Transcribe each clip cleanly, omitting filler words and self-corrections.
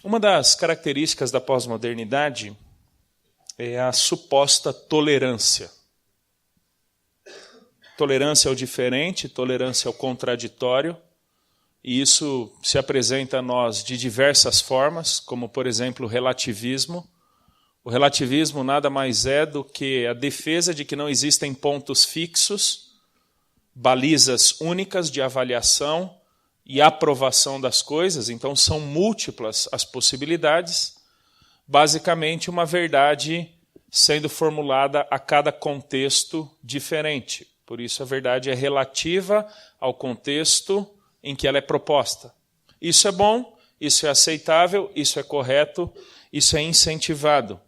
Uma das características da pós-modernidade é a suposta tolerância. Tolerância ao diferente, tolerância ao contraditório, e isso se apresenta a nós de diversas formas, como, por exemplo, o relativismo. O relativismo nada mais é do que a defesa de que não existem pontos fixos, balizas únicas de avaliação e aprovação das coisas, então são múltiplas as possibilidades, basicamente uma verdade sendo formulada a cada contexto diferente. Por isso a verdade é relativa ao contexto em que ela é proposta. Isso é bom, isso é aceitável, isso é correto, isso é incentivado.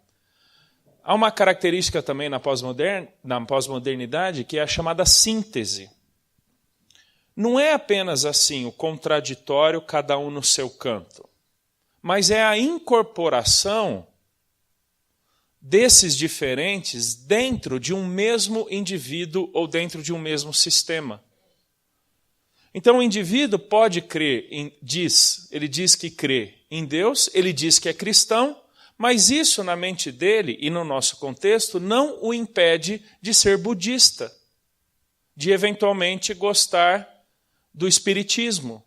Há uma característica também na pós-modernidade que é a chamada síntese. Não é apenas assim o contraditório, cada um no seu canto, mas é a incorporação desses diferentes dentro de um mesmo indivíduo ou dentro de um mesmo sistema. Então o indivíduo pode crer, ele diz que crê em Deus, ele diz que é cristão, mas isso na mente dele e no nosso contexto não o impede de ser budista, de eventualmente gostar do espiritismo.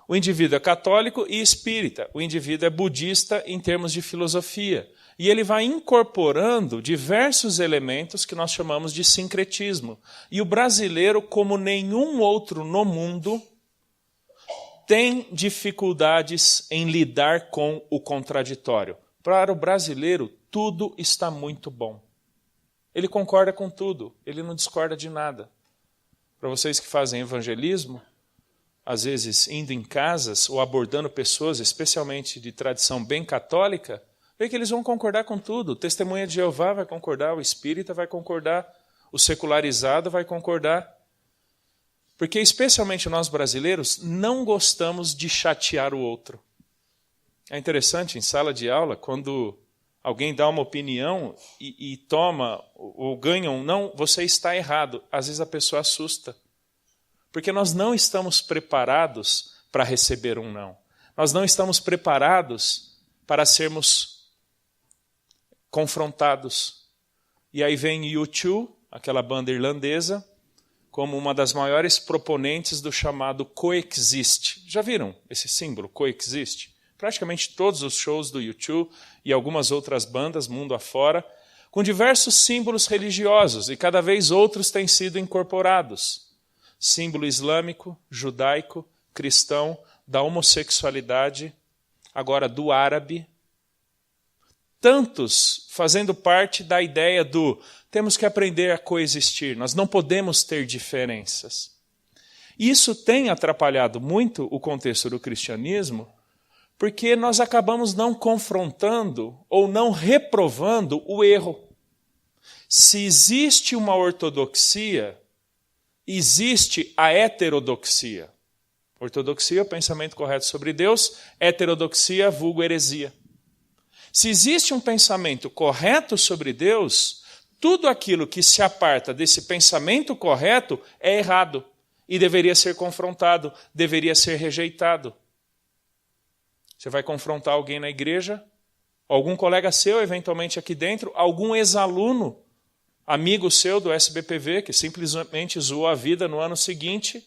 O indivíduo é católico e espírita, o indivíduo é budista em termos de filosofia. E ele vai incorporando diversos elementos que nós chamamos de sincretismo. E o brasileiro, como nenhum outro no mundo, tem dificuldades em lidar com o contraditório. Para o brasileiro, tudo está muito bom. Ele concorda com tudo, ele não discorda de nada. Para vocês que fazem evangelismo, às vezes indo em casas ou abordando pessoas, especialmente de tradição bem católica, vê que eles vão concordar com tudo. O Testemunha de Jeová vai concordar, o espírita vai concordar, o secularizado vai concordar. Porque, especialmente nós brasileiros, não gostamos de chatear o outro. É interessante, em sala de aula, quando alguém dá uma opinião e toma ou ganha um não, você está errado. Às vezes a pessoa assusta. Porque nós não estamos preparados para receber um não. Nós não estamos preparados para sermos confrontados. E aí vem U2, aquela banda irlandesa, como uma das maiores proponentes do chamado coexist. Já viram esse símbolo, coexist? Praticamente todos os shows do U2 e algumas outras bandas, mundo afora, com diversos símbolos religiosos, e cada vez outros têm sido incorporados. Símbolo islâmico, judaico, cristão, da homossexualidade, agora do árabe. Tantos fazendo parte da ideia do temos que aprender a coexistir, nós não podemos ter diferenças. Isso tem atrapalhado muito o contexto do cristianismo, porque nós acabamos não confrontando ou não reprovando o erro. Se existe uma ortodoxia, existe a heterodoxia. Ortodoxia, o pensamento correto sobre Deus, heterodoxia, vulgo heresia. Se existe um pensamento correto sobre Deus, tudo aquilo que se aparta desse pensamento correto é errado e deveria ser confrontado, deveria ser rejeitado. Você vai confrontar alguém na igreja, algum colega seu, eventualmente aqui dentro, algum ex-aluno, amigo seu do SBPV, que simplesmente zoou a vida no ano seguinte,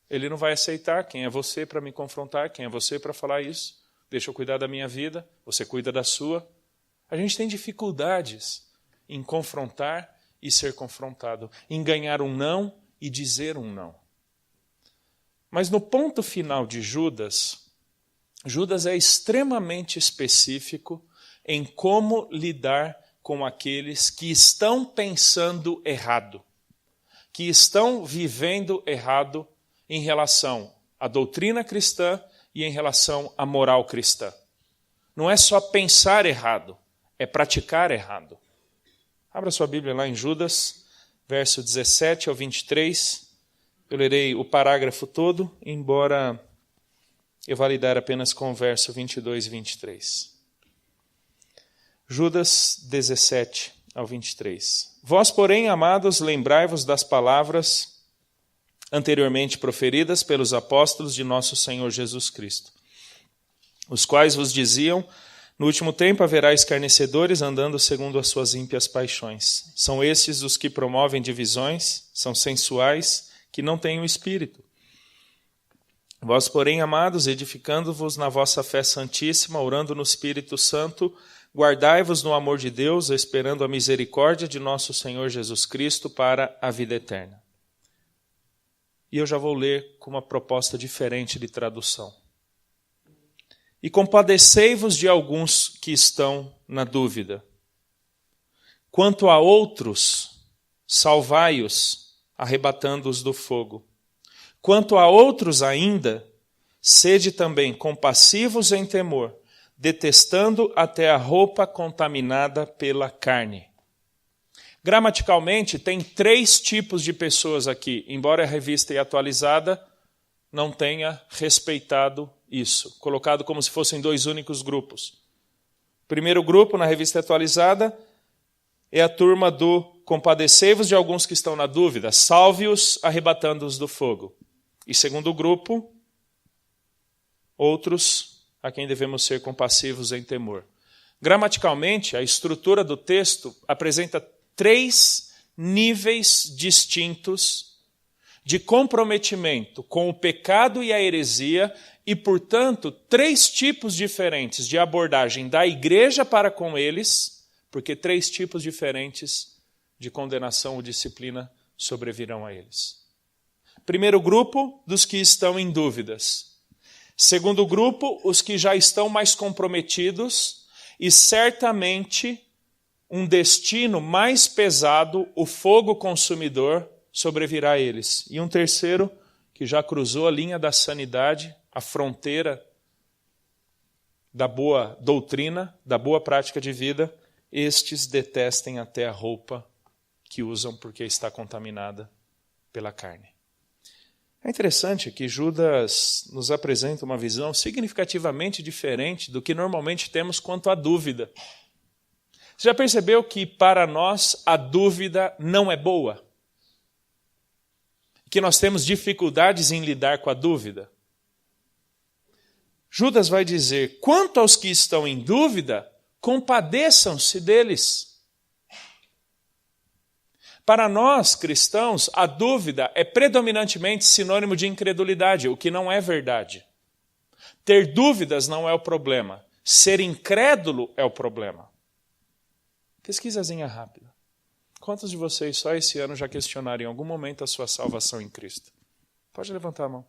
ele não vai aceitar. Quem é você para me confrontar? Quem é você para falar isso? Deixa eu cuidar da minha vida, você cuida da sua. A gente tem dificuldades em confrontar e ser confrontado, em ganhar um não e dizer um não. Mas no ponto final de Judas, Judas é extremamente específico em como lidar com aqueles que estão pensando errado, que estão vivendo errado em relação à doutrina cristã e em relação à moral cristã. Não é só pensar errado, é praticar errado. Abra sua Bíblia lá em Judas, verso 17 ao 23. Eu lerei o parágrafo todo, embora eu vá lidar apenas com o verso 22 e 23. Judas 17 ao 23. Vós, porém, amados, lembrai-vos das palavras anteriormente proferidas pelos apóstolos de nosso Senhor Jesus Cristo, os quais vos diziam: no último tempo haverá escarnecedores andando segundo as suas ímpias paixões. São estes os que promovem divisões, são sensuais, que não têm o Espírito. Vós, porém, amados, edificando-vos na vossa fé santíssima, orando no Espírito Santo, guardai-vos no amor de Deus, esperando a misericórdia de nosso Senhor Jesus Cristo para a vida eterna. E eu já vou ler com uma proposta diferente de tradução. E compadecei-vos de alguns que estão na dúvida. Quanto a outros, salvai-os, arrebatando-os do fogo. Quanto a outros ainda, sede também compassivos em temor, detestando até a roupa contaminada pela carne. Gramaticalmente, tem 3 tipos de pessoas aqui, embora a revista e atualizada não tenha respeitado isso, colocado como se fossem 2 únicos grupos. O primeiro grupo, na revista atualizada, é a turma do compadecei-vos de alguns que estão na dúvida, salve-os, arrebatando-os do fogo. E segundo grupo, outros a quem devemos ser compassivos em temor. Gramaticalmente, a estrutura do texto apresenta 3 níveis distintos de comprometimento com o pecado e a heresia e, portanto, 3 tipos diferentes de abordagem da igreja para com eles, porque 3 tipos diferentes de condenação ou disciplina sobrevirão a eles. Primeiro grupo, dos que estão em dúvidas. Segundo grupo, os que já estão mais comprometidos e certamente um destino mais pesado, o fogo consumidor, sobrevirá a eles. E um terceiro, que já cruzou a linha da sanidade, a fronteira da boa doutrina, da boa prática de vida, estes detestem até a roupa que usam porque está contaminada pela carne. É interessante que Judas nos apresenta uma visão significativamente diferente do que normalmente temos quanto à dúvida. Você já percebeu que para nós a dúvida não é boa? Que nós temos dificuldades em lidar com a dúvida? Judas vai dizer: quanto aos que estão em dúvida, compadeçam-se deles. Para nós, cristãos, a dúvida é predominantemente sinônimo de incredulidade, o que não é verdade. Ter dúvidas não é o problema. Ser incrédulo é o problema. Pesquisazinha rápida. Quantos de vocês só esse ano já questionaram em algum momento a sua salvação em Cristo? Pode levantar a mão.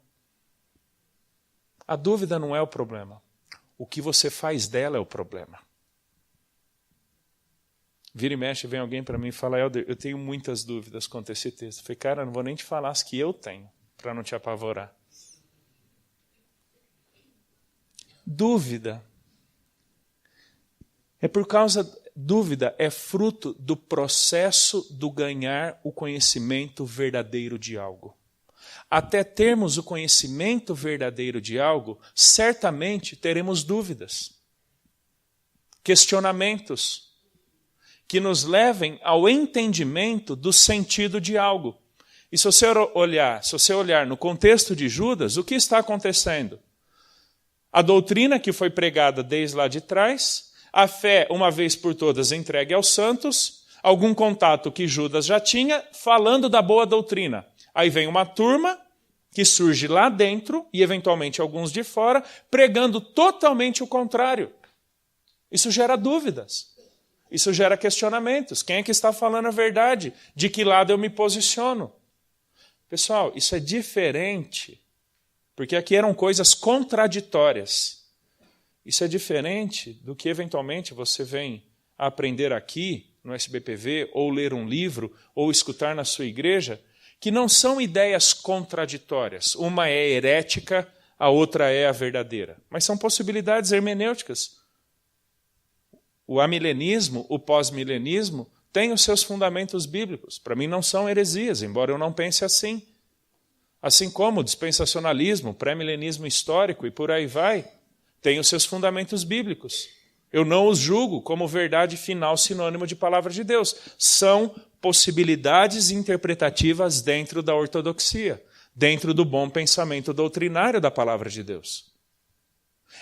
A dúvida não é o problema. O que você faz dela é o problema. Vira e mexe, vem alguém para mim e fala: Helder, eu tenho muitas dúvidas quanto a esse texto. Eu falei: cara, não vou nem te falar as que eu tenho, para não te apavorar. Dúvida é fruto do processo do ganhar o conhecimento verdadeiro de algo. Até termos o conhecimento verdadeiro de algo, certamente teremos dúvidas, questionamentos, que nos levem ao entendimento do sentido de algo. E se você olhar no contexto de Judas, o que está acontecendo? A doutrina que foi pregada desde lá de trás, a fé, uma vez por todas, entregue aos santos, algum contato que Judas já tinha, falando da boa doutrina. Aí vem uma turma que surge lá dentro, e eventualmente alguns de fora, pregando totalmente o contrário. Isso gera dúvidas. Isso gera questionamentos. Quem é que está falando a verdade? De que lado eu me posiciono? Pessoal, isso é diferente, porque aqui eram coisas contraditórias. Isso é diferente do que eventualmente você vem a aprender aqui no SBPV, ou ler um livro, ou escutar na sua igreja, que não são ideias contraditórias. Uma é herética, a outra é a verdadeira. Mas são possibilidades hermenêuticas. O amilenismo, o pós-milenismo, têm os seus fundamentos bíblicos. Para mim não são heresias, embora eu não pense assim. Assim como o dispensacionalismo, o pré-milenismo histórico e por aí vai, têm os seus fundamentos bíblicos. Eu não os julgo como verdade final sinônimo de palavra de Deus. São possibilidades interpretativas dentro da ortodoxia, dentro do bom pensamento doutrinário da palavra de Deus.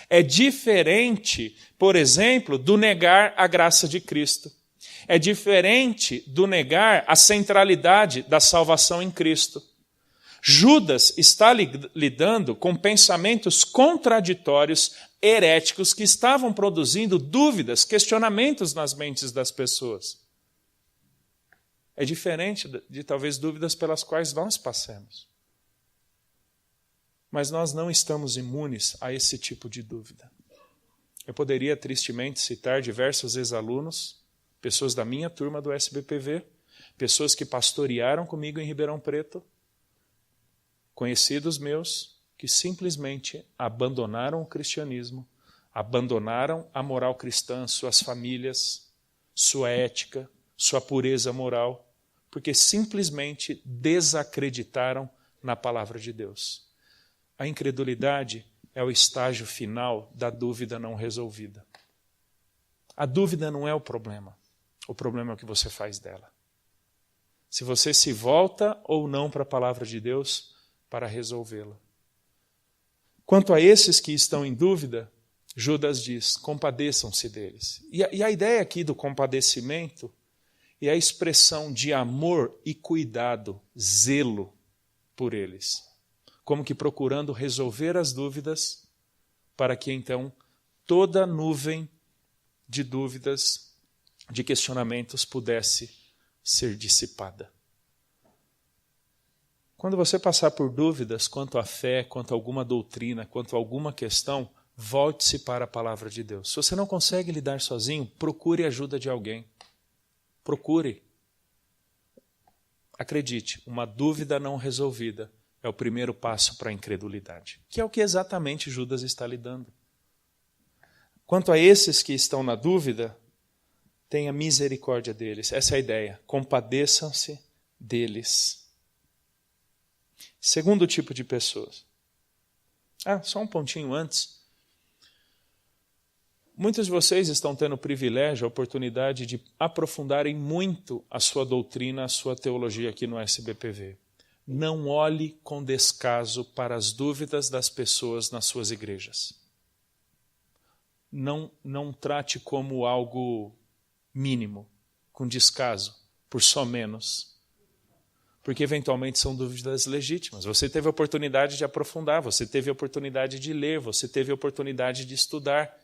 É diferente, por exemplo, do negar a graça de Cristo. É diferente do negar a centralidade da salvação em Cristo. Judas está lidando com pensamentos contraditórios, heréticos, que estavam produzindo dúvidas, questionamentos nas mentes das pessoas. É diferente de talvez dúvidas pelas quais nós passamos. Mas nós não estamos imunes a esse tipo de dúvida. Eu poderia tristemente citar diversos ex-alunos, pessoas da minha turma do SBPV, pessoas que pastorearam comigo em Ribeirão Preto, conhecidos meus que simplesmente abandonaram o cristianismo, abandonaram a moral cristã, suas famílias, sua ética, sua pureza moral, porque simplesmente desacreditaram na palavra de Deus. A incredulidade é o estágio final da dúvida não resolvida. A dúvida não é o problema é o que você faz dela. Se você se volta ou não para a palavra de Deus para resolvê-la. Quanto a esses que estão em dúvida, Judas diz, compadeçam-se deles. E a ideia aqui do compadecimento é a expressão de amor e cuidado, zelo por eles. Como que procurando resolver as dúvidas, para que então toda nuvem de dúvidas, de questionamentos pudesse ser dissipada. Quando você passar por dúvidas quanto à fé, quanto a alguma doutrina, quanto a alguma questão, volte-se para a palavra de Deus. Se você não consegue lidar sozinho, procure a ajuda de alguém. Procure. Acredite, uma dúvida não resolvida é o primeiro passo para a incredulidade, que é o que exatamente Judas está lidando. Quanto a esses que estão na dúvida, tenha misericórdia deles. Essa é a ideia. Compadeçam-se deles. Segundo tipo de pessoas. Só um pontinho antes. Muitos de vocês estão tendo o privilégio, a oportunidade de aprofundarem muito a sua doutrina, a sua teologia aqui no SBPV. Não olhe com descaso para as dúvidas das pessoas nas suas igrejas. Não trate como algo mínimo, com descaso, por só menos. Porque eventualmente são dúvidas legítimas. Você teve a oportunidade de aprofundar, você teve a oportunidade de ler, você teve a oportunidade de estudar.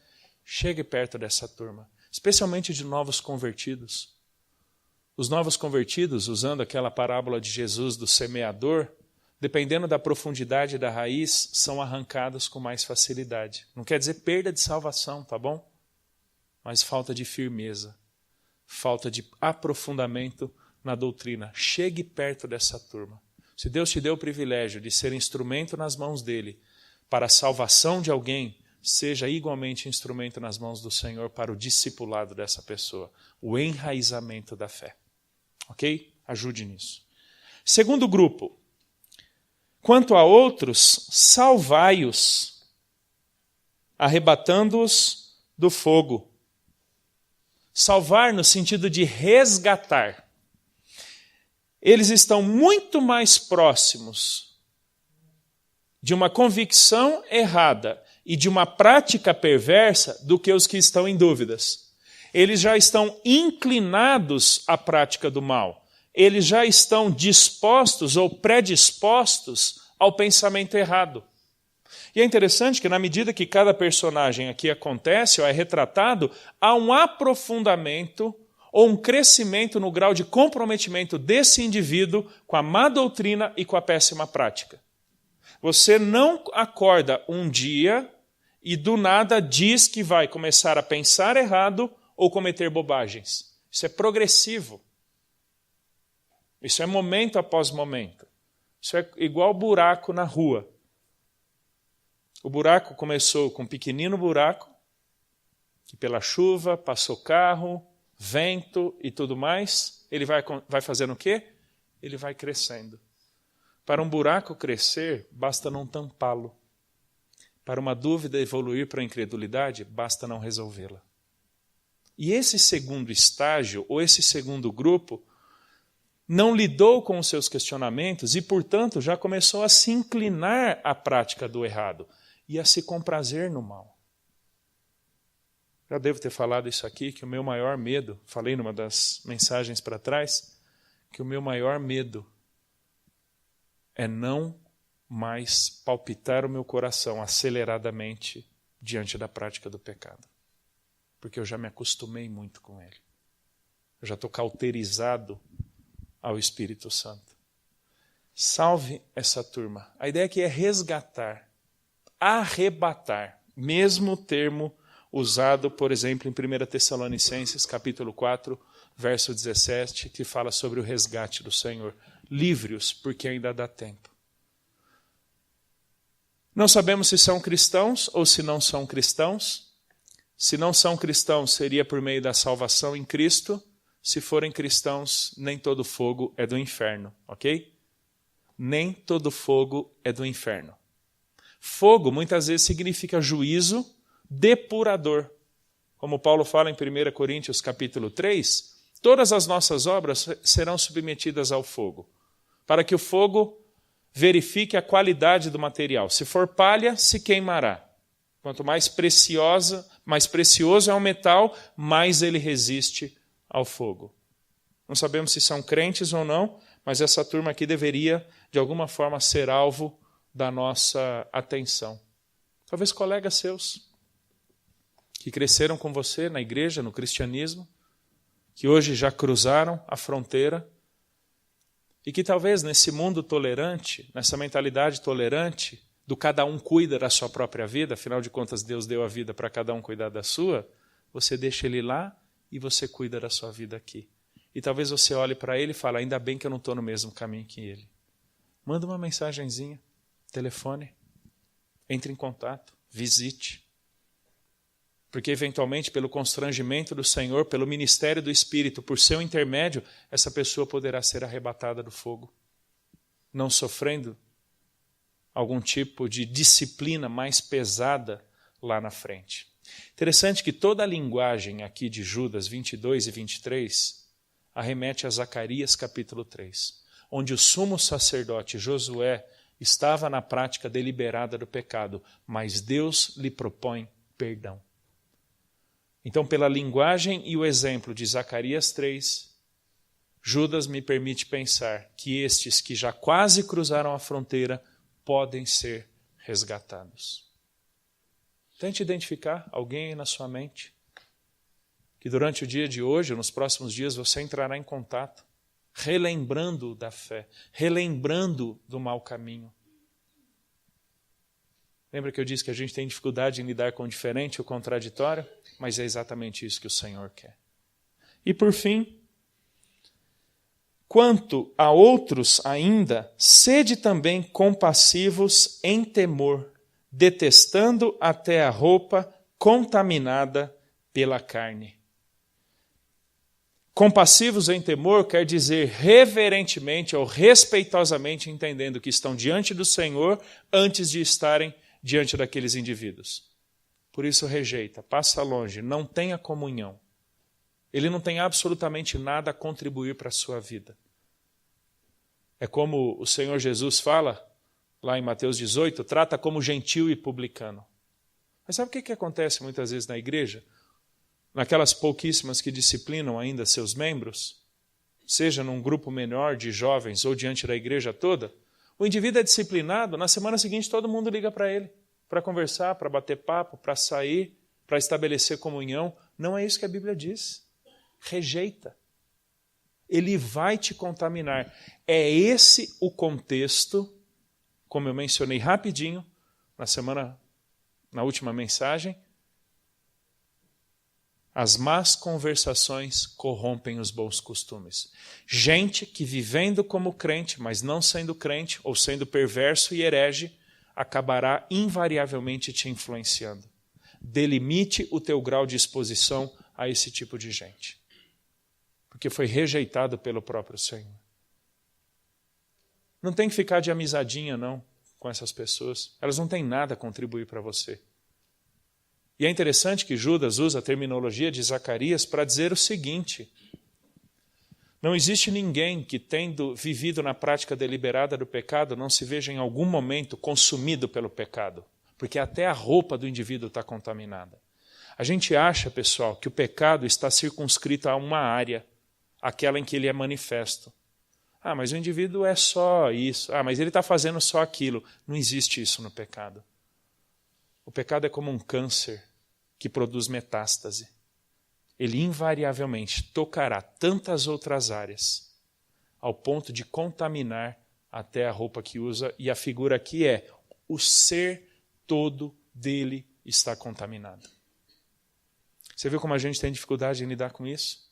Chegue perto dessa turma, especialmente de novos convertidos. Os novos convertidos, usando aquela parábola de Jesus do semeador, dependendo da profundidade da raiz, são arrancados com mais facilidade. Não quer dizer perda de salvação, tá bom? Mas falta de firmeza, falta de aprofundamento na doutrina. Chegue perto dessa turma. Se Deus te deu o privilégio de ser instrumento nas mãos dele para a salvação de alguém, seja igualmente instrumento nas mãos do Senhor para o discipulado dessa pessoa, o enraizamento da fé. Ok? Ajude nisso. Segundo grupo. Quanto a outros, salvai-os, arrebatando-os do fogo. Salvar no sentido de resgatar. Eles estão muito mais próximos de uma convicção errada e de uma prática perversa do que os que estão em dúvidas. Eles já estão inclinados à prática do mal. Eles já estão dispostos ou predispostos ao pensamento errado. E é interessante que na medida que cada personagem aqui acontece ou é retratado, há um aprofundamento ou um crescimento no grau de comprometimento desse indivíduo com a má doutrina e com a péssima prática. Você não acorda um dia e do nada diz que vai começar a pensar errado ou cometer bobagens. Isso é progressivo. Isso é momento após momento. Isso é igual buraco na rua. O buraco começou com um pequenino buraco, que pela chuva, passou carro, vento e tudo mais, ele vai fazendo o quê? Ele vai crescendo. Para um buraco crescer, basta não tampá-lo. Para uma dúvida evoluir para a incredulidade, basta não resolvê-la. E esse segundo estágio, ou esse segundo grupo, não lidou com os seus questionamentos e, portanto, já começou a se inclinar à prática do errado. e a se comprazer no mal. Já devo ter falado isso aqui, que o meu maior medo, falei numa das mensagens para trás, que o meu maior medo é não mais palpitar o meu coração aceleradamente diante da prática do pecado. Porque eu já me acostumei muito com ele. Eu já estou cauterizado ao Espírito Santo. Salve essa turma. A ideia aqui é resgatar, arrebatar, mesmo termo usado, por exemplo, em 1 Tessalonicenses, capítulo 4, verso 17, que fala sobre o resgate do Senhor. Livre-os, porque ainda dá tempo. Não sabemos se são cristãos ou se não são cristãos. Se não são cristãos, seria por meio da salvação em Cristo. Se forem cristãos, nem todo fogo é do inferno, ok? Nem todo fogo é do inferno. Fogo, muitas vezes, significa juízo depurador. Como Paulo fala em 1 Coríntios capítulo 3, todas as nossas obras serão submetidas ao fogo, para que o fogo verifique a qualidade do material. Se for palha, se queimará. Quanto mais precioso é o metal, mais ele resiste ao fogo. Não sabemos se são crentes ou não, mas essa turma aqui deveria, de alguma forma, ser alvo da nossa atenção. Talvez colegas seus, que cresceram com você na igreja, no cristianismo, que hoje já cruzaram a fronteira, e que talvez nesse mundo tolerante, nessa mentalidade tolerante, do cada um cuida da sua própria vida, afinal de contas Deus deu a vida para cada um cuidar da sua, você deixa ele lá e você cuida da sua vida aqui. E talvez você olhe para ele e fale, ainda bem que eu não estou no mesmo caminho que ele. Manda uma mensagenzinha, telefone, entre em contato, visite. Porque eventualmente, pelo constrangimento do Senhor, pelo ministério do Espírito, por seu intermédio, essa pessoa poderá ser arrebatada do fogo, não sofrendo algum tipo de disciplina mais pesada lá na frente. Interessante que toda a linguagem aqui de Judas 22 e 23 arremete a Zacarias capítulo 3, onde o sumo sacerdote Josué estava na prática deliberada do pecado, mas Deus lhe propõe perdão. Então, pela linguagem e o exemplo de Zacarias 3, Judas me permite pensar que estes que já quase cruzaram a fronteira podem ser resgatados. Tente identificar alguém aí na sua mente que durante o dia de hoje, ou nos próximos dias, você entrará em contato, relembrando da fé, relembrando do mau caminho. Lembra que eu disse que a gente tem dificuldade em lidar com o diferente, o contraditório? Mas é exatamente isso que o Senhor quer. E por fim, quanto a outros ainda, sede também compassivos em temor, detestando até a roupa contaminada pela carne. Compassivos em temor quer dizer reverentemente ou respeitosamente entendendo que estão diante do Senhor antes de estarem diante daqueles indivíduos. Por isso rejeita, passa longe, não tenha comunhão. Ele não tem absolutamente nada a contribuir para a sua vida. É como o Senhor Jesus fala, lá em Mateus 18, trata como gentil e publicano. Mas sabe o que acontece muitas vezes na igreja? Naquelas pouquíssimas que disciplinam ainda seus membros, seja num grupo menor de jovens ou diante da igreja toda, o indivíduo é disciplinado, na semana seguinte todo mundo liga para ele, para conversar, para bater papo, para sair, para estabelecer comunhão. Não é isso que a Bíblia diz. Rejeita. Ele vai te contaminar. É esse o contexto, como eu mencionei rapidinho, na última mensagem, as más conversações corrompem os bons costumes. Gente que vivendo como crente, mas não sendo crente, ou sendo perverso e herege, acabará invariavelmente te influenciando. Delimite o teu grau de exposição a esse tipo de gente. Porque foi rejeitado pelo próprio Senhor. Não tem que ficar de amizadinha, não, com essas pessoas. Elas não têm nada a contribuir para você. E é interessante que Judas usa a terminologia de Zacarias para dizer o seguinte: não existe ninguém que, tendo vivido na prática deliberada do pecado, não se veja em algum momento consumido pelo pecado. porque até a roupa do indivíduo está contaminada. A gente acha, pessoal, que o pecado está circunscrito a uma área, aquela em que ele é manifesto. Ah, mas o indivíduo é só isso. Ah, mas ele está fazendo só aquilo. Não existe isso no pecado. O pecado é como um câncer que produz metástase. Ele invariavelmente tocará tantas outras áreas, ao ponto de contaminar até a roupa que usa, e a figura aqui é o ser todo dele está contaminado. Você viu como a gente tem dificuldade em lidar com isso?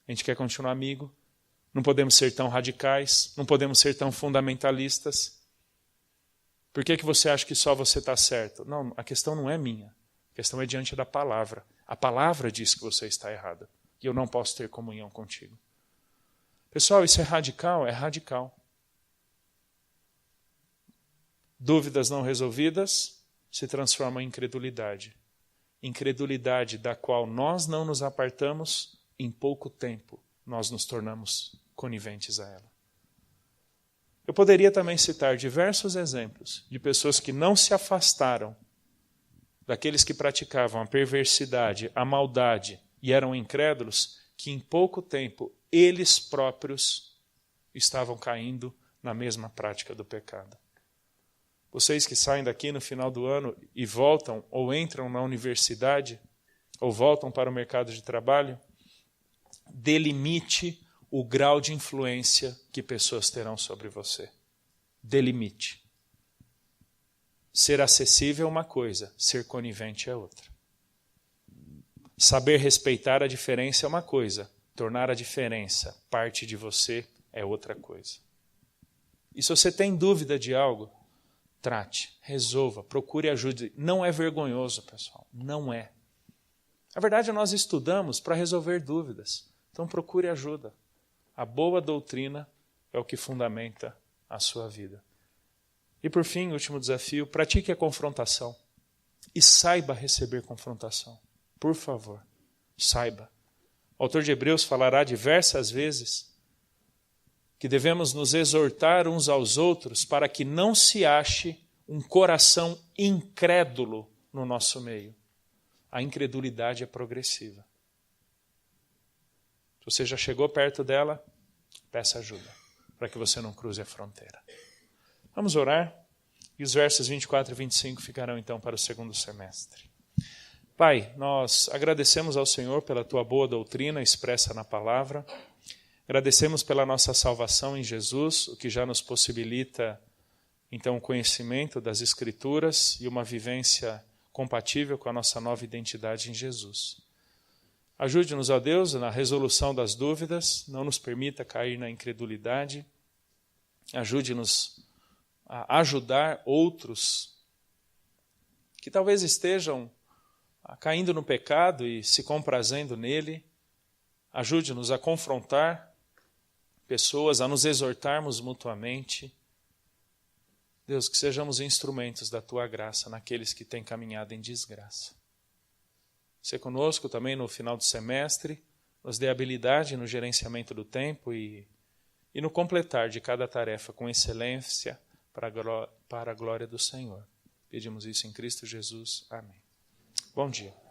A gente quer continuar amigo, não podemos ser tão radicais, não podemos ser tão fundamentalistas. Por que você acha que só você está certo? Não, a questão não é minha, a questão é diante da palavra. A palavra diz que você está errado, e eu não posso ter comunhão contigo. Pessoal, isso é radical? É radical. Dúvidas não resolvidas se transformam em incredulidade. Incredulidade da qual nós não nos apartamos, em pouco tempo nós nos tornamos coniventes a ela. Eu poderia também citar diversos exemplos de pessoas que não se afastaram daqueles que praticavam a perversidade, a maldade e eram incrédulos, que em pouco tempo eles próprios estavam caindo na mesma prática do pecado. Vocês que saem daqui no final do ano e voltam ou entram na universidade ou voltam para o mercado de trabalho, delimite o grau de influência que pessoas terão sobre você. Delimite. Ser acessível é uma coisa, ser conivente é outra. Saber respeitar a diferença é uma coisa, tornar a diferença parte de você é outra coisa. E se você tem dúvida de algo, trate, resolva, procure ajuda. Não é vergonhoso, pessoal, não é. Na verdade, nós estudamos para resolver dúvidas, então procure ajuda. A boa doutrina é o que fundamenta a sua vida. E por fim, o último desafio, pratique a confrontação e saiba receber confrontação. Por favor, saiba. O autor de Hebreus falará diversas vezes que devemos nos exortar uns aos outros para que não se ache um coração incrédulo no nosso meio. A incredulidade é progressiva. Se você já chegou perto dela, peça ajuda, para que você não cruze a fronteira. Vamos orar, e os versos 24 e 25 ficarão então para o segundo semestre. Pai, nós agradecemos ao Senhor pela Tua boa doutrina expressa na palavra. Agradecemos pela nossa salvação em Jesus, o que já nos possibilita, então, o conhecimento das Escrituras e uma vivência compatível com a nossa nova identidade em Jesus. Ajude-nos, ó Deus, na resolução das dúvidas, não nos permita cair na incredulidade. Ajude-nos a ajudar outros que talvez estejam caindo no pecado e se comprazendo nele. Ajude-nos a confrontar pessoas, a nos exortarmos mutuamente. Deus, que sejamos instrumentos da Tua graça naqueles que têm caminhado em desgraça. Ser conosco também no final do semestre, nos dê habilidade no gerenciamento do tempo e no completar de cada tarefa com excelência para a glória do Senhor. Pedimos isso em Cristo Jesus. Amém. Bom dia.